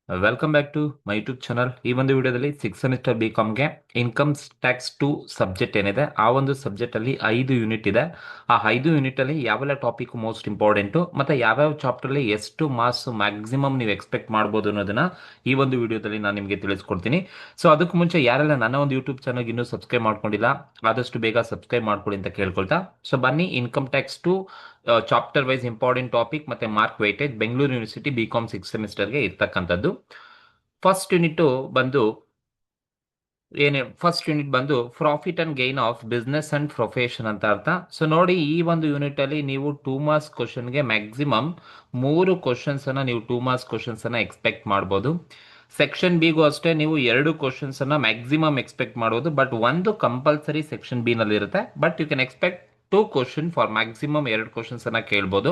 Welcome back to my YouTube channel. ಈ ಒಂದು ವಿಡಿಯೋದಲ್ಲಿ 6th ಸೆಮಿಸ್ಟರ್ BComಗೆ ಇನ್ಕಮ್ ಟ್ಯಾಕ್ಸ್ 2 ಸಬ್ಜೆಕ್ಟ್ ಏನಿದೆ, ಆ ಒಂದು ಸಬ್ಜೆಕ್ಟಲ್ಲಿ 5 ಯೂನಿಟ್ ಇದೆ. ಆ 5 ಯೂನಿಟಲ್ಲಿ ಯಾವೆಲ್ಲ ಟಾಪಿಕ್ ಮೋಸ್ಟ್ ಇಂಪಾರ್ಟೆಂಟು ಮತ್ತು ಯಾವ್ಯಾವ ಚಾಪ್ಟರ್ಲಿ ಎಷ್ಟು ಮಾರ್ಕ್ಸ್ ಮ್ಯಾಕ್ಸಿಮಮ್ ನೀವು ಎಕ್ಸ್ಪೆಕ್ಟ್ ಮಾಡ್ಬೋದು ಅನ್ನೋದನ್ನ ಈ ಒಂದು ವಿಡಿಯೋದಲ್ಲಿ ನಾನು ನಿಮಗೆ ತಿಳಿಸ್ಕೊಡ್ತೀನಿ. ಸೊ ಅದಕ್ಕೂ ಮುಂಚೆ ಯಾರೆಲ್ಲ ನನ್ನ ಒಂದು ಯೂಟ್ಯೂಬ್ ಚಾನಲ್ಗೆ ಇನ್ನೂ ಸಬ್ಸ್ಕ್ರೈಬ್ ಮಾಡ್ಕೊಂಡಿಲ್ಲ, ಆದಷ್ಟು ಬೇಗ ಸಬ್ಸ್ಕ್ರೈಬ್ ಮಾಡ್ಕೊಳ್ಳಿ ಅಂತ ಕೇಳ್ಕೊಳ್ತಾ, ಸೊ ಬನ್ನಿ income tax 2 chapter wise important topic ಮತ್ತೆ mark weightage Bengaluru university BCom 6th ಸೆಮಿಸ್ಟರ್ಗೆ ಇರ್ತಕ್ಕಂಥದ್ದು. ಫಸ್ಟ್ ಯೂನಿಟ್ ಬಂದು profit and gain of business and profession ಅಂತ ಅರ್ಥ. ಸೊ ನೋಡಿ, ಈ ಒಂದು ಯೂನಿಟ್ ಅಲ್ಲಿ ನೀವು 2 ಮಾರ್ಕ್ಸ್ ಕ್ವಶನ್ಗೆ ಮ್ಯಾಕ್ಸಿಮಮ್ 3 ಕ್ವಶನ್ಸ್ ಅನ್ನ ನೀವು 2 ಮಾರ್ಕ್ಸ್ ಕ್ವಶನ್ಸ್ ಅನ್ನ ಎಕ್ಸ್ಪೆಕ್ಟ್ ಮಾಡ್ಬೋದು. ಸೆಕ್ಷನ್ ಬಿಗೂ ಅಷ್ಟೇ ನೀವು 2 ಕ್ವಶನ್ಸ್ ಅನ್ನ ಮ್ಯಾಕ್ಸಿಮಮ್ ಎಕ್ಸ್ಪೆಕ್ಟ್ ಮಾಡೋದು, ಬಟ್ ಒಂದು ಕಂಪಲ್ಸರಿ ಸೆಕ್ಷನ್ ಬಿ ನಲ್ಲಿ ಇರುತ್ತೆ. But you can expect 2 question for maximum 2 questions ಅನ್ನ ಕೇಳ್ಬೋದು.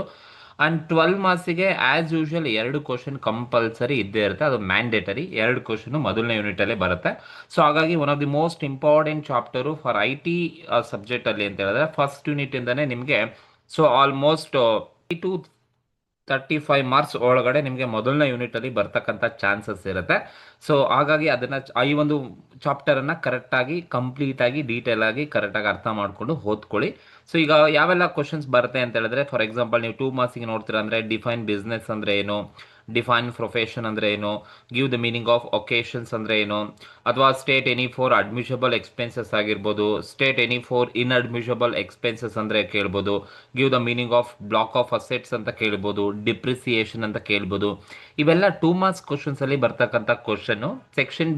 ಅಂಡ್ 12 ಮಾರ್ಕ್ಸಿಗೆ ಆಸ್ ಯೂಶುವಲ್ 2 ಕ್ವಶನ್ ಕಂಪಲ್ಸರಿ ಇದ್ದೇ ಇರುತ್ತೆ, ಅದು ಮ್ಯಾಂಡೇಟರಿ. 2 ಕ್ವಶನ್ ಮೊದಲನೇ ಯೂನಿಟ್ ಅಲ್ಲೇ ಬರುತ್ತೆ. ಸೊ ಹಾಗಾಗಿ one of the most important chapter for IT subject ಅಲ್ಲಿ ಅಂತ ಹೇಳಿದ್ರೆ ಫಸ್ಟ್ ಯೂನಿಟ್ ಇಂದಾನೆ ನಿಮಗೆ ಸೊ ಆಲ್ಮೋಸ್ಟ್ 35 ಮಾರ್ಕ್ಸ್ ಒಳಗಡೆ ನಿಮಗೆ ಮೊದಲನೇ ಯೂನಿಟ್ ಅಲ್ಲಿ ಬರ್ತಕ್ಕಂಥ ಚಾನ್ಸಸ್ ಇರುತ್ತೆ. ಸೊ ಹಾಗಾಗಿ ಅದನ್ನ ಈ ಒಂದು ಚಾಪ್ಟರ್ ಅನ್ನ ಕರೆಕ್ಟ್ ಆಗಿ ಕಂಪ್ಲೀಟ್ ಆಗಿ ಡೀಟೇಲ್ ಆಗಿ ಕರೆಕ್ಟ್ ಆಗಿ ಅರ್ಥ ಮಾಡ್ಕೊಂಡು ಓದ್ಕೊಳ್ಳಿ. ಸೊ ಈಗ ಯಾವೆಲ್ಲ ಕ್ವಶನ್ಸ್ ಬರುತ್ತೆ ಅಂತ ಹೇಳಿದ್ರೆ, ಫಾರ್ ಎಕ್ಸಾಂಪಲ್ ನೀವು 2 ಮಾರ್ಕ್ಸ್ಗೆ ನೋಡ್ತೀರಾ ಅಂದ್ರೆ ಡಿಫೈನ್ ಬಿಸ್ನೆಸ್ ಅಂದ್ರೆ ಏನು, ಡಿಫೈನ್ ಪ್ರೊಫೆಷನ್ ಅಂದ್ರೆ ಏನು, give the meaning of vocations ಅಂದ್ರೆ ಏನು, ಅಥವಾ state any four admissible expenses ಆಗಿರ್ಬೋದು, state any four inadmissible expenses ಅಂದ್ರೆ ಕೇಳ್ಬೋದು, give the meaning of block of assets ಅಂತ ಕೇಳ್ಬೋದು, ಡಿಪ್ರಿಸಿಯೇಷನ್ ಅಂತ ಕೇಳ್ಬೋದು. ಇವೆಲ್ಲ 2 ಮಾರ್ಕ್ಸ್ ಕ್ವಶನ್ಸ್ ಅಲ್ಲಿ ಬರ್ತಕ್ಕಂಥ ಕ್ವಶನ್. ಸೆಕ್ಷನ್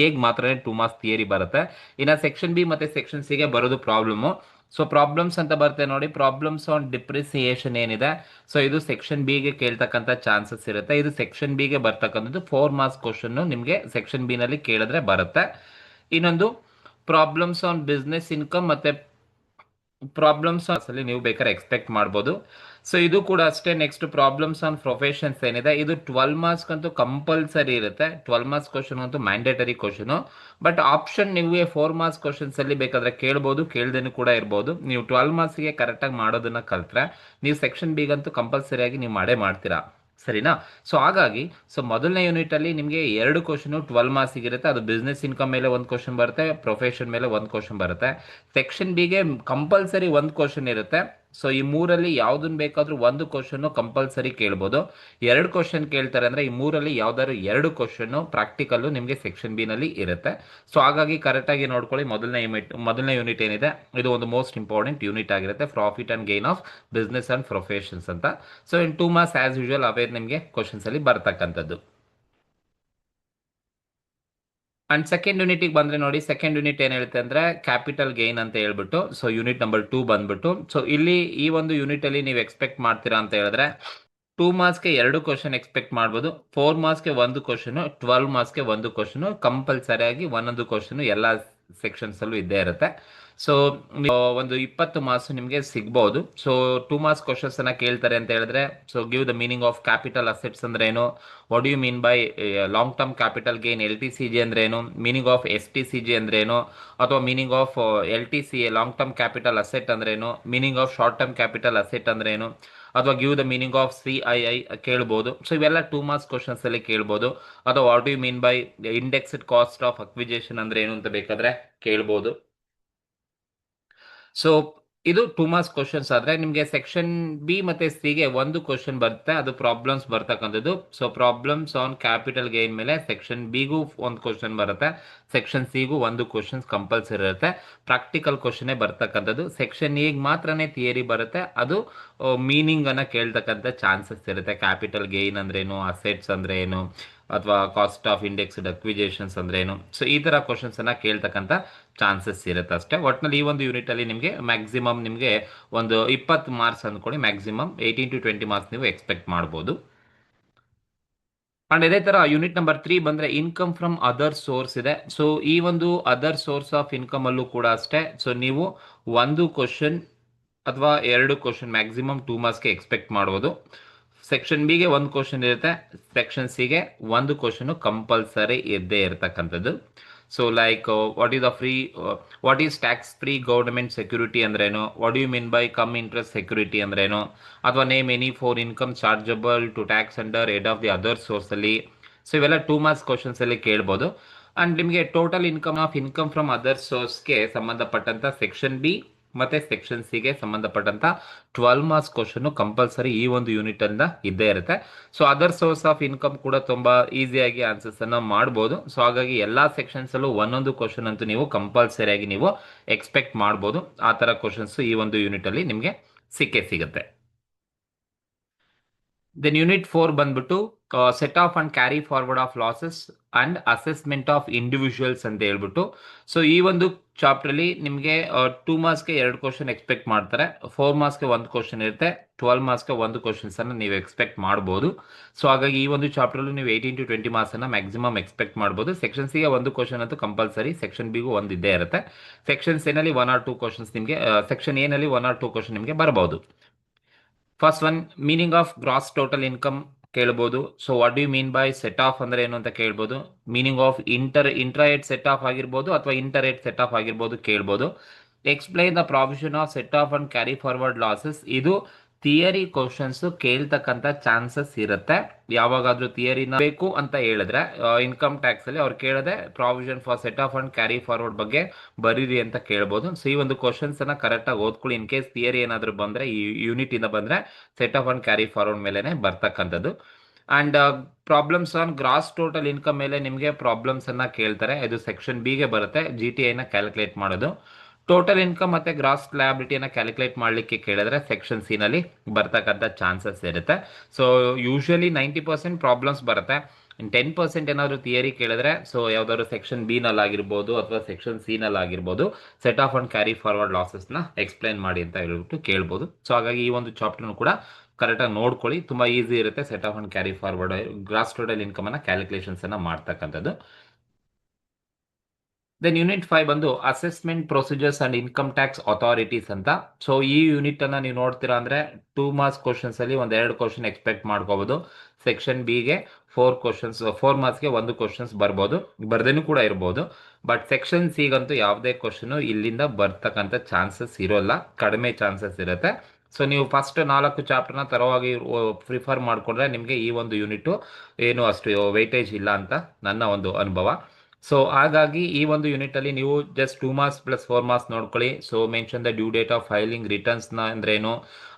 ಎಗೆ ಮಾತ್ರ 2 ಮಾರ್ಕ್ಸ್ ಥಿಯರಿ ಬರುತ್ತೆ, ಇನ್ನು ಸೆಕ್ಷನ್ ಬಿ ಮತ್ತೆ ಸೆಕ್ಷನ್ ಸಿ ಗೆ ಬರೋದು ಪ್ರಾಬ್ಲಮ್. ಸೊ ಪ್ರಾಬ್ಲಮ್ಸ್ ಅಂತ ಬರುತ್ತೆ ನೋಡಿ, ಪ್ರಾಬ್ಲಮ್ಸ್ ಆನ್ ಡಿಪ್ರಿಸಿಯೇಷನ್ ಏನಿದೆ, ಸೊ ಇದು ಸೆಕ್ಷನ್ ಬಿ ಗೆ ಕೇಳ್ತಕ್ಕಂಥ ಚಾನ್ಸಸ್ ಇರುತ್ತೆ. ಇದು ಸೆಕ್ಷನ್ ಬಿ ಗೆ ಬರ್ತಕ್ಕಂಥದ್ದು 4 ಮಾರ್ಕ್ಸ್ ಕ್ವಶನ್ ನಿಮಗೆ ಸೆಕ್ಷನ್ ಬಿ ನಲ್ಲಿ ಕೇಳಿದ್ರೆ ಬರುತ್ತೆ. ಇನ್ನೊಂದು ಪ್ರಾಬ್ಲಮ್ಸ್ ಆನ್ ಬಿಸ್ನೆಸ್ ಇನ್ಕಮ್ ಮತ್ತೆ ಪ್ರಾಬ್ಲಮ್ಸ್ ಅಲ್ಲಿ ನೀವು ಬೇಕಾದ್ರೆ ಎಕ್ಸ್ಪೆಕ್ಟ್ ಮಾಡ್ಬೋದು. ಸೊ ಇದು ಕೂಡ ಅಷ್ಟೇ. ನೆಕ್ಸ್ಟ್ ಪ್ರಾಬ್ಲಮ್ಸ್ ಆನ್ ಪ್ರೊಫೆಷನ್ಸ್ ಏನಿದೆ, ಇದು 12 ಮಾರ್ಕ್ಸ್ ಅಂತೂ ಕಂಪಲ್ಸರಿ ಇರುತ್ತೆ. 12 ಮಾರ್ಕ್ಸ್ ಕ್ವಶನ್ ಅಂತೂ ಮ್ಯಾಂಡೇಟರಿ ಕ್ವಶನ್. ಬಟ್ ಆಪ್ಷನ್ ನಿಮಗೆ 4 ಮಾರ್ಕ್ಸ್ ಕ್ವಶನ್ಸ್ ಅಲ್ಲಿ ಬೇಕಾದ್ರೆ ಕೇಳ್ಬೋದು, ಕೇಳ್ದೇನು ಕೂಡ ಇರ್ಬೋದು. ನೀವು 12 ಮಾರ್ಕ್ಸ್ಗೆ ಕರೆಕ್ಟಾಗಿ ಮಾಡೋದನ್ನ ಕಲ್ತ್ರೆ ನೀವು ಸೆಕ್ಷನ್ ಬಿಗಂತೂ ಕಂಪಲ್ಸರಿಯಾಗಿ ನೀವು ಮಾಡೇ ಮಾಡ್ತೀರಾ, ಸರಿನಾ? ಸೊ ಹಾಗಾಗಿ ಮೊದಲನೇ ಯೂನಿಟ್ ಅಲ್ಲಿ ನಿಮಗೆ 2 ಕ್ವಶನ್ 12 ಮಾರ್ಕ್ಸ್ ಇರುತ್ತೆ. ಅದು ಬಿಸ್ನೆಸ್ ಇನ್ಕಮ್ ಮೇಲೆ 1 ಕ್ವಶನ್ ಬರುತ್ತೆ, ಪ್ರೊಫೆಷನ್ ಮೇಲೆ 1 ಕ್ವಶನ್ ಬರುತ್ತೆ. ಸೆಕ್ಷನ್ ಬಿಗೆ ಕಂಪಲ್ಸರಿ 1 ಕ್ವಶನ್ ಇರುತ್ತೆ. ಸೊ ಈ ಮೂರಲ್ಲಿ ಯಾವ್ದನ್ನ ಬೇಕಾದ್ರೂ 1 ಕ್ವಶನ್ ಕಂಪಲ್ಸರಿ ಕೇಳ್ಬೋದು. 2 ಕ್ವಶನ್ ಕೇಳ್ತಾರೆ ಅಂದ್ರೆ ಈ ಮೂರಲ್ಲಿ ಯಾವ್ದಾದ್ರು 2 ಕ್ವಶನ್ ಪ್ರಾಕ್ಟಿಕಲ್ ನಿಮಗೆ ಸೆಕ್ಷನ್ ಬಿ ನಲ್ಲಿ ಇರುತ್ತೆ. ಸೊ ಹಾಗಾಗಿ ಕರೆಕ್ಟ್ ಆಗಿ ನೋಡ್ಕೊಳ್ಳಿ. ಮೊದಲನೇ ಯೂನಿಟ್ ಏನಿದೆ, ಇದು ಒಂದು ಮೋಸ್ಟ್ ಇಂಪಾರ್ಟೆಂಟ್ ಯೂನಿಟ್ ಆಗಿರುತ್ತೆ, profit and gain of business and professions ಅಂತ. So in 2 marks as usual ಅವೇ ನಿಮಗೆ ಕ್ವಶನ್ಸ್ ಅಲ್ಲಿ ಬರ್ತಕ್ಕಂಥದ್ದು. ಅಂಡ್ ಸೆಕೆಂಡ್ ಯೂನಿಟಿಗೆ ಬಂದ್ರೆ ನೋಡಿ, ಸೆಕೆಂಡ್ ಯೂನಿಟ್ ಏನ್ ಹೇಳುತ್ತೆ ಅಂದ್ರೆ ಕ್ಯಾಪಿಟಲ್ ಗೈನ್ ಅಂತ ಹೇಳ್ಬಿಟ್ಟು. ಸೊ ಯೂನಿಟ್ ನಂಬರ್ 2 ಬಂದ್ಬಿಟ್ಟು, ಸೊ ಇಲ್ಲಿ ಈ ಒಂದು ಯೂನಿಟ್ ಅಲ್ಲಿ ನೀವು ಎಕ್ಸ್ಪೆಕ್ಟ್ ಮಾಡ್ತೀರಾ ಅಂತ ಹೇಳಿದ್ರೆ 2 ಮಾರ್ಕ್ಸ್ಗೆ 2 ಕ್ವಶನ್ ಎಕ್ಸ್ಪೆಕ್ಟ್ ಮಾಡ್ಬೋದು, 4 ಮಾರ್ಕ್ಸ್ಗೆ 1 ಕ್ವಶನ್, 12 ಮಾರ್ಕ್ಸ್ಗೆ 1 ಕ್ವಶನ್, ಕಂಪಲ್ಸರಿ ಆಗಿ ಒಂದೊಂದು ಕ್ವಶನ್ ಎಲ್ಲ ಸೆಕ್ಷನ್ಸ್ ಅಲ್ಲೂ ಇದ್ದೇ ಇರುತ್ತೆ. ಸೊ ಒಂದು 20 ಮಾರ್ಕ್ಸ್ ನಿಮಗೆ ಸಿಗ್ಬಹುದು. ಸೊ 2 ಮಾರ್ಕ್ಸ್ ಕ್ವಶನ್ಸ್ ಅನ್ನ ಕೇಳ್ತಾರೆ ಅಂತ ಹೇಳಿದ್ರೆ, so give the meaning of capital assets ಅಂದ್ರೆ ಏನು, what do you mean by long term capital gain, LTCG ಅಂದ್ರೆ ಏನು, ಮೀನಿಂಗ್ ಆಫ್ STCG ಅಂದ್ರೆ ಏನು, ಅಥವಾ meaning of LTCA long term capital asset ಅಂದ್ರೆ ಏನು, meaning of short term capital asset ಅಂದ್ರೆ ಏನು, ಅಥವಾ give the meaning of CII ಕೇಳ್ಬೋದು. ಸೊ ಇವೆಲ್ಲ 2 ಮಾರ್ಕ್ಸ್ ಕ್ವಶನ್ಸ್ ಅಲ್ಲಿ ಕೇಳ್ಬೋದು. ಅಥವಾ what you mean by indexed cost of acquisition ಅಂದ್ರೆ ಏನು ಅಂತ ಬೇಕಾದ್ರೆ ಕೇಳ್ಬೋದು. ಸೊ ಇದು 2 ಮಾರ್ಕ್ಸ್ ಕ್ವಶನ್ಸ್ ಆದ್ರೆ ನಿಮಗೆ ಸೆಕ್ಷನ್ ಬಿ ಮತ್ತೆ ಸಿ ಗೆ 1 ಕ್ವಶನ್ ಬರುತ್ತೆ, ಅದು ಪ್ರಾಬ್ಲಮ್ಸ್ ಬರ್ತಕ್ಕಂಥದ್ದು. So problems on capital gain ಮೇಲೆ ಸೆಕ್ಷನ್ ಬಿಗೂ 1 ಕ್ವಶನ್ ಬರುತ್ತೆ, ಸೆಕ್ಷನ್ ಸಿಗೂ 1 ಕ್ವಶನ್ಸ್ ಕಂಪಲ್ಸರಿ ಇರುತ್ತೆ. ಪ್ರಾಕ್ಟಿಕಲ್ ಕ್ವಶನ್ ಬರ್ತಕ್ಕಂಥದ್ದು. ಸೆಕ್ಷನ್ ಎಗೆ ಮಾತ್ರನೇ ಥಿಯರಿ ಬರುತ್ತೆ, ಅದು ಮೀನಿಂಗ್ ಅನ್ನ ಕೇಳ್ತಕ್ಕಂಥ ಚಾನ್ಸಸ್ ಇರುತ್ತೆ. ಕ್ಯಾಪಿಟಲ್ ಗೈನ್ ಅಂದ್ರೆ ಏನು, ಅಸೆಟ್ಸ್ ಅಂದ್ರೆ ಏನು, ಅಥವಾ ಕಾಸ್ಟ್ ಆಫ್ ಇಂಡೆಕ್ಸ್ಡ್ ಅಕ್ವಿಜೇಷನ್ಸ್ ಅಂದ್ರೆ ಏನು. ಸೊ ಈ ತರ ಕ್ವಶನ್ಸ್ ಅನ್ನ ಕೇಳ್ತಕ್ಕಂಥ ಚಾನ್ಸಸ್ ಇರುತ್ತೆ ಅಷ್ಟೇ. ಒಟ್ಟಿನಲ್ಲಿ ಈ ಒಂದು ಯೂನಿಟ್ ಅಲ್ಲಿ ನಿಮಗೆ ಮ್ಯಾಕ್ಸಿಮಮ್ ನಿಮಗೆ ಒಂದು 20 ಮಾರ್ಕ್ಸ್ ಅಂದ್ಕೊಳ್ಳಿ, ಮ್ಯಾಕ್ಸಿಮಮ್ 18 to 20 ಮಾರ್ಕ್ಸ್ ನೀವು ಎಕ್ಸ್ಪೆಕ್ಟ್ ಮಾಡ್ಬೋದು. ಅಂಡ್ ಇದೇ ತರ ಯೂನಿಟ್ ನಂಬರ್ 3 ಬಂದ್ರೆ ಇನ್ಕಮ್ ಫ್ರಮ್ ಅದರ್ ಸೋರ್ಸ್ ಇದೆ. ಸೊ ಈ ಒಂದು ಅದರ್ ಸೋರ್ಸ್ ಆಫ್ ಇನ್ಕಮ್ ಅಲ್ಲೂ ಕೂಡ ಅಷ್ಟೇ. ಸೊ ನೀವು 1 ಕ್ವಶನ್ ಅಥವಾ 2 ಕ್ವಶನ್ ಮ್ಯಾಕ್ಸಿಮಮ್ 2 ಮಾರ್ಕ್ಸ್ಗೆ ಎಕ್ಸ್ಪೆಕ್ಟ್ ಮಾಡ್ಬೋದು. ಸೆಕ್ಷನ್ ಬಿಗೆ 1 ಕ್ವಶನ್ ಇರುತ್ತೆ, ಸೆಕ್ಷನ್ ಸಿಗೆ 1 ಕ್ವಶನ್ ಕಂಪಲ್ಸರಿ ಇದ್ದೇ ಇರತಕ್ಕಂಥದ್ದು. So like what is tax free government security ಅಂದ್ರೇನು, what do you mean by cum interest security ಅಂದ್ರೇನು, ಅಥವಾ name any four income chargeable to tax under head of the other source ಅಲ್ಲಿ. So ಇವೆಲ್ಲ 2 marks questions ಅಲ್ಲಿ ಕೇಳ್ಬೋದು. And ನಿಮಗೆ total income from other ಸೋರ್ಸ್ಗೆ ಸಂಬಂಧಪಟ್ಟಂತ ಸೆಕ್ಷನ್ ಬಿ ಮತ್ತೆ ಸೆಕ್ಷನ್ ಸಿ ಗೆ ಸಂಬಂಧಪಟ್ಟಂತ 12 ಮಾರ್ಕ್ಸ್ ಕ್ವಶನ್ ಕಂಪಲ್ಸರಿ ಈ ಒಂದು ಯೂನಿಟ್ ಇಂದ ಇದ್ದೇ ಇರುತ್ತೆ. So other source of income ಕೂಡ ತುಂಬಾ ಈಸಿಯಾಗಿ ಆನ್ಸರ್ಸ್ ಅನ್ನ ಮಾಡಬಹುದು. ಸೊ ಹಾಗಾಗಿ ಎಲ್ಲಾ ಸೆಕ್ಷನ್ಸ್ ಅಲ್ಲೂ ಒಂದೊಂದು ಕ್ವಶನ್ ಅಂತೂ ನೀವು ಕಂಪಲ್ಸರಿ ಆಗಿ ನೀವು ಎಕ್ಸ್ಪೆಕ್ಟ್ ಮಾಡಬಹುದು. ಆ ತರ ಕ್ವಶನ್ಸ್ ಈ ಒಂದು ಯೂನಿಟ್ ಅಲ್ಲಿ ನಿಮಗೆ ಸಿಕ್ಕೇ ಸಿಗುತ್ತೆ. ದೆನ್ ಯೂನಿಟ್ 4 ಬಂದ್ಬಿಟ್ಟು set off and carry forward of losses and assessment of individuals ಅಂತ ಹೇಳ್ಬಿಟ್ಟು. ಸೊ ಈ ಒಂದು ಚಾಪ್ಟರ್ ಅಲ್ಲಿ ನಿಮಗೆ 2 ಮಾರ್ಕ್ಸ್ಗೆ 2 ಕ್ವಶನ್ ಎಕ್ಸ್ಪೆಕ್ಟ್ ಮಾಡ್ತಾರೆ, 4 ಮಾರ್ಕ್ಸ್ಗೆ 1 ಕ್ವಶನ್ ಇರುತ್ತೆ, 12 ಮಾರ್ಕ್ಸ್ಗೆ 1 ಕ್ವಶನ್ಸ್ ಅನ್ನು ನೀವು ಎಕ್ಸ್ಪೆಕ್ಟ್ ಮಾಡಬಹುದು. ಸೊ ಹಾಗಾಗಿ ಈ ಒಂದು ಚಾಪ್ಟರ್ ಅಲ್ಲಿ ನೀವು 18 to 20 ಮಾರ್ಕ್ಸ್ ಅನ್ನ ಮ್ಯಾಕ್ಸಿಮಮ್ ಎಕ್ಸ್ಪೆಕ್ಟ್ ಮಾಡಬಹುದು. ಸೆಕ್ಷನ್ ಸಿ ಗೆ 1 ಕ್ವಶನ್ ಅಂತೂ ಕಂಪಲ್ಸರಿ, ಸೆಕ್ಷನ್ ಬಿ ಗೂ 1 ಇದ್ದೇ ಇರುತ್ತೆ. ಸೆಕ್ಷನ್ ಸಿ ನಲ್ಲಿ 1 or 2 ಕ್ವಶನ್ಸ್ ನಿಮಗೆ, ಸೆಕ್ಷನ್ ಎ ನಲ್ಲಿ 1 or 2 ಕ್ವಶನ್ ನಿಮಗೆ ಬರಬಹುದು. First one, meaning of gross total income ಕೇಳ್ಬೋದು. So what do you mean by set off ಅಂದ್ರೆ ಏನು ಅಂತ ಕೇಳ್ಬೋದು. Meaning of intra head set off ಆಗಿರ್ಬೋದು ಅಥವಾ ಇಂಟರ್ ಏಟ್ ಸೆಟ್ ಆಫ್ ಆಗಿರ್ಬೋದು ಕೇಳ್ಬೋದು. Explain the provision of set off and carry forward losses. ಇದು ಥಿಯರಿ ಕ್ವಶನ್ಸ್ ಕೇಳ್ತಕ್ಕಂಥ ಚಾನ್ಸಸ್ ಇರುತ್ತೆ. ಯಾವಾಗಾದ್ರೂ ಥಿಯರಿನ ಬೇಕು ಅಂತ ಹೇಳಿದ್ರೆ ಇನ್ಕಮ್ ಟ್ಯಾಕ್ಸ್ ಅಲ್ಲಿ ಅವ್ರು ಕೇಳದೆ provision for set off and carry forward ಬಗ್ಗೆ ಬರೀರಿ ಅಂತ ಕೇಳ್ಬೋದು. ಸೊ ಈ ಒಂದು ಕ್ವಶನ್ಸ್ ಅನ್ನ ಕರೆಕ್ಟ್ ಆಗಿ ಓದ್ಕೊಳ್ಳಿ. ಇನ್ ಕೇಸ್ ಥಿಯರಿ ಏನಾದ್ರು ಬಂದ್ರೆ, ಈ ಯೂನಿಟ್ ಇಂದ ಬಂದ್ರೆ set off and carry forward ಮೇಲೆನೆ ಬರ್ತಕ್ಕಂಥದ್ದು. And problems on gross total income ಮೇಲೆ ನಿಮಗೆ ಪ್ರಾಬ್ಲಮ್ಸ್ ಅನ್ನ ಕೇಳ್ತಾರೆ. ಇದು ಸೆಕ್ಷನ್ ಬಿ ಗೆ ಬರುತ್ತೆ, GTI ನ ಕ್ಯಾಲ್ಕುಲೇಟ್ ಮಾಡೋದು. ಟೋಟಲ್ ಇನ್ಕಮ್ ಮತ್ತೆ ಗ್ರಾಸ್ ಲಯಬಿಲಿಟಿಯನ್ನು ಕ್ಯಾಲ್ಕುಲೇಟ್ ಮಾಡಲಿಕ್ಕೆ ಕೇಳಿದ್ರೆ ಸೆಕ್ಷನ್ ಸಿ ನಲ್ಲಿ ಬರ್ತಕ್ಕಂಥ ಚಾನ್ಸಸ್ ಇರುತ್ತೆ. ಸೊ ಯೂಶಲಿ 90% ಪ್ರಾಬ್ಲಮ್ಸ್ ಬರುತ್ತೆ. 10% ಏನಾದರೂ ಥಿಯರಿ ಕೇಳಿದ್ರೆ, ಸೊ ಯಾವ್ದಾದ್ರು ಸೆಕ್ಷನ್ ಬಿ ನಲ್ಲಿ ಆಗಿರ್ಬೋದು ಅಥವಾ ಸೆಕ್ಷನ್ ಸಿ ನಲ್ಲಿ ಆಗಿರ್ಬೋದು, set off and carry forward losses ನ ಎಕ್ಸ್ಪ್ಲೈನ್ ಮಾಡಿ ಅಂತ ಹೇಳ್ಬಿಟ್ಟು ಕೇಳ್ಬೋದು. ಸೊ ಹಾಗಾಗಿ ಈ ಒಂದು ಚಾಪ್ಟರ್ನು ಕೂಡ ಕರೆಕ್ಟಾಗಿ ನೋಡ್ಕೊಳ್ಳಿ, ತುಂಬಾ ಈಸಿ ಇರುತ್ತೆ. Set off and carry forward gross total income ಅನ್ನ ಕ್ಯಾಲ್ಕುಲೇಷನ್ಸ್ ಅನ್ನ ಮಾಡ್ತಕ್ಕಂಥದ್ದು. ದೆನ್ ಯೂನಿಟ್ 5 ಬಂದು assessment procedures and income tax authorities ಅಂತ. ಸೊ ಈ ಯೂನಿಟ್ ಅನ್ನ ನೀವು ನೋಡ್ತೀರಾ ಅಂದ್ರೆ 2 ಮಾರ್ಕ್ಸ್ ಕ್ವಶನ್ಸ್ ಅಲ್ಲಿ 1-2 ಕ್ವಶನ್ ಎಕ್ಸ್ಪೆಕ್ಟ್ ಮಾಡ್ಕೋಬಹುದು. ಸೆಕ್ಷನ್ ಬಿ ಗೆ 4 ಮಾರ್ಕ್ಸ್ಗೆ 1 ಕ್ವಶನ್ಸ್ ಬರ್ಬೋದು, ಬರ್ದೇನು ಕೂಡ ಇರ್ಬೋದು. ಬಟ್ ಸೆಕ್ಷನ್ ಸಿ ಗಂತೂ ಯಾವುದೇ ಕ್ವಶನ್ ಇಲ್ಲಿಂದ ಬರ್ತಕ್ಕಂಥ ಚಾನ್ಸಸ್ ಇರೋಲ್ಲ, ಕಡಿಮೆ ಚಾನ್ಸಸ್ ಇರುತ್ತೆ. ಸೊ ನೀವು ಫಸ್ಟ್ 4 ಚಾಪ್ಟರ್ನ ತರವಾಗಿ ಪ್ರಿಫರ್ ಮಾಡಿಕೊಂಡ್ರೆ ನಿಮಗೆ ಈ ಒಂದು ಯೂನಿಟ್ ಏನು ಅಷ್ಟು ವೆಯ್ಟೇಜ್ ಇಲ್ಲ ಅಂತ ನನ್ನ ಒಂದು ಅನುಭವ. ಸೊ ಹಾಗಾಗಿ ಈ ಒಂದು ಯೂನಿಟ್ ಅಲ್ಲಿ ನೀವು ಜಸ್ಟ್ 2 ಮಾರ್ಕ್ಸ್ ಪ್ಲಸ್ 4 ಮಾರ್ಕ್ಸ್ ನೋಡ್ಕೊಳ್ಳಿ. So mention the due date of filing returns ನ ಅಂದ್ರೆ ಏನು,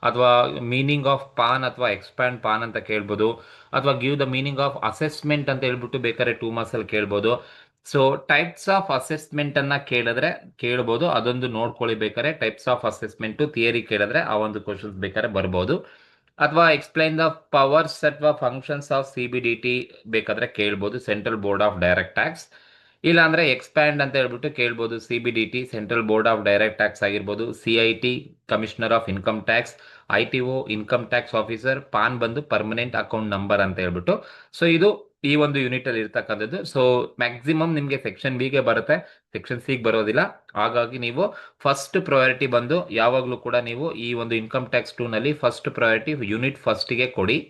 ಅಥವಾ ಮೀನಿಂಗ್ ಆಫ್ ಪಾನ್ ಅಥವಾ ಎಕ್ಸ್ಪ್ಯಾಂಡ್ ಪಾನ್ ಅಂತ ಕೇಳ್ಬೋದು, ಅಥವಾ give the meaning of assessment ಅಂತ ಹೇಳ್ಬಿಟ್ಟು ಬೇಕಾದ್ರೆ 2 ಮಾರ್ಕ್ಸ್ ಅಲ್ಲಿ ಕೇಳ್ಬೋದು. ಸೊ ಟೈಪ್ಸ್ ಆಫ್ ಅಸೆಸ್ಮೆಂಟ್ ಅನ್ನ ಕೇಳ್ಬೋದು, ಅದೊಂದು ನೋಡ್ಕೊಳ್ಳಿ. ಬೇಕಾದ್ರೆ ಟೈಪ್ಸ್ ಆಫ್ ಅಸೆಸ್ಮೆಂಟ್ ಥಿಯರಿ ಕೇಳಿದ್ರೆ ಆ ಒಂದು ಕ್ವಶನ್ಸ್ ಬೇಕಾದ್ರೆ ಬರ್ಬೋದು. ಅಥವಾ ಎಕ್ಸ್ಪ್ಲೈನ್ ದ ಪವರ್ಸ್ ಅಥವಾ ಫಂಕ್ಷನ್ಸ್ ಆಫ್ CBDT ಬೇಕಾದ್ರೆ ಕೇಳ್ಬೋದು, central board of direct tax. ಇಲ್ಲ ಅಂದ್ರೆ ಎಕ್ಸ್ಪ್ಯಾಂಡ್ ಅಂತ ಹೇಳ್ಬಿಟ್ಟು ಕೇಳ್ಬೋದು, CBDT central board of direct tax ಆಗಿರ್ಬೋದು, CIT commissioner of income tax, ITO income tax officer, PAN ಬಂದು ಪರ್ಮನೆಂಟ್ ಅಕೌಂಟ್ ನಂಬರ್ ಅಂತ ಹೇಳ್ಬಿಟ್ಟು. ಸೊ ಇದು ಈ ಒಂದು ಯೂನಿಟ್ ಅಲ್ಲಿ ಇರ್ತಕ್ಕಂಥದ್ದು. ಸೊ ಮ್ಯಾಕ್ಸಿಮಮ್ ನಿಮಗೆ ಸೆಕ್ಷನ್ ಬಿ ಗೆ ಬರುತ್ತೆ, ಸೆಕ್ಷನ್ ಸಿ ಬರೋದಿಲ್ಲ. ಹಾಗಾಗಿ ನೀವು ಫಸ್ಟ್ ಪ್ರಯಾರಿಟಿ ಬಂದು ಯಾವಾಗಲೂ ಕೂಡ ನೀವು ಈ ಒಂದು ಇನ್ಕಮ್ ಟ್ಯಾಕ್ಸ್ 2 ನಲ್ಲಿ ಫಸ್ಟ್ ಪ್ರಯಾರಿಟಿ ಯೂನಿಟ್ ಫಸ್ಟ್ ಗೆ ಕೊಡಿ.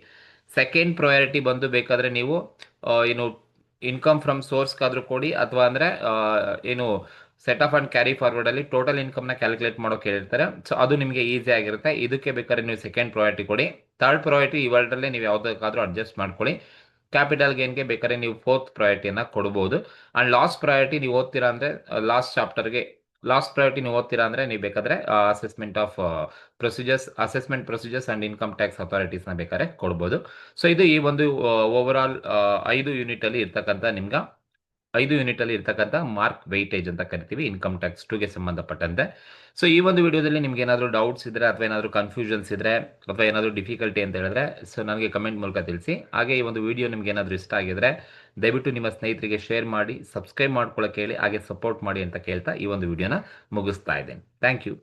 ಸೆಕೆಂಡ್ ಪ್ರಯಾರಿಟಿ ಬಂದು ಬೇಕಾದ್ರೆ ನೀವು ಏನು ಇನ್ಕಮ್ ಫ್ರಮ್ ಸೋರ್ಸ್ ಆದ್ರೂ ಕೊಡಿ, ಅಥವಾ ಅಂದ್ರೆ ಏನು set off and carry forward ಅಲ್ಲಿ ಟೋಟಲ್ ಇನ್ಕಮ್ ನ ಕ್ಯಾಲ್ಕುಲೇಟ್ ಮಾಡೋಕೆ ಹೇಳಿರ್ತಾರೆ. ಸೊ ಅದು ನಿಮಗೆ ಈಸಿ ಆಗಿರುತ್ತೆ. ಇದಕ್ಕೆ ಬೇಕಾದ್ರೆ ನೀವು ಸೆಕೆಂಡ್ ಪ್ರಯಾರಿಟಿ ಕೊಡಿ. ಥರ್ಡ್ ಪ್ರಯಾರಿಟಿ ಇವೆರಡರಲ್ಲಿ ನೀವು ಯಾವುದಕ್ಕಾದ್ರೂ ಅಡ್ಜಸ್ಟ್ ಮಾಡ್ಕೊಳ್ಳಿ. ಕ್ಯಾಪಿಟಲ್ ಗೇನ್ಗೆ ಬೇಕಾದ್ರೆ ನೀವು 4th ಪ್ರಯಾರಿಟಿಯನ್ನ ಕೊಡಬಹುದು. ಅಂಡ್ ಲಾಸ್ಟ್ ಪ್ರಯಾರಿಟಿ ನೀವು ಓದ್ತೀರಾ ಅಂದ್ರೆ ಲಾಸ್ಟ್ ಪ್ರಯಾರಿಟಿ ನೀವು ಓದ್ತೀರಾ ಅಂದ್ರೆ ನೀವು ಬೇಕಾದ್ರೆ assessment procedures and income tax authorities ನ ಬೇಕಾದ್ರೆ ಕೊಡ್ಬೋದು. ಸೊ ಇದು ಈ ಒಂದು ಓವರ್ ಆಲ್ 5 ಯೂನಿಟ್ ಅಲ್ಲಿ ಇರ್ತಕ್ಕಂಥ ಮಾರ್ಕ್ ವೆಯ್ಟೇಜ್ ಅಂತ ಕರಿತೀವಿ ಇನ್ಕಮ್ ಟ್ಯಾಕ್ಸ್ 2 ಗೆ ಸಂಬಂಧಪಟ್ಟಂತೆ. ಸೊ ಈ ಒಂದು ವಿಡಿಯೋದಲ್ಲಿ ನಿಮ್ಗೆ ಏನಾದರೂ ಡೌಟ್ಸ್ ಇದ್ರೆ ಅಥವಾ ಏನಾದರೂ ಕನ್ಫ್ಯೂಷನ್ಸ್ ಇದ್ರೆ ಅಥವಾ ಏನಾದರೂ ಡಿಫಿಕಲ್ಟಿ ಅಂತ ಹೇಳಿದ್ರೆ ಸೊ ನನಗೆ ಕಮೆಂಟ್ ಮೂಲಕ ತಿಳಿಸಿ. ಹಾಗೆ ಈ ಒಂದು ವಿಡಿಯೋ ನಿಮ್ಗೆ ಏನಾದರೂ ಇಷ್ಟ ಆಗಿದ್ರೆ ದಯವಿಟ್ಟು ನಿಮ್ಮ ಸ್ನೇಹಿತರಿಗೆ ಶೇರ್ ಮಾಡಿ, ಸಬ್ಸ್ಕ್ರೈಬ್ ಮಾಡ್ಕೊಳ್ಳೋಕೆ ಹೇಳಿ, ಹಾಗೆ ಸಪೋರ್ಟ್ ಮಾಡಿ ಅಂತ ಕೇಳ್ತಾ ಈ ಒಂದು ವಿಡಿಯೋನ ಮುಗಿಸ್ತಾ ಇದ್ದೇನೆ. Thank you.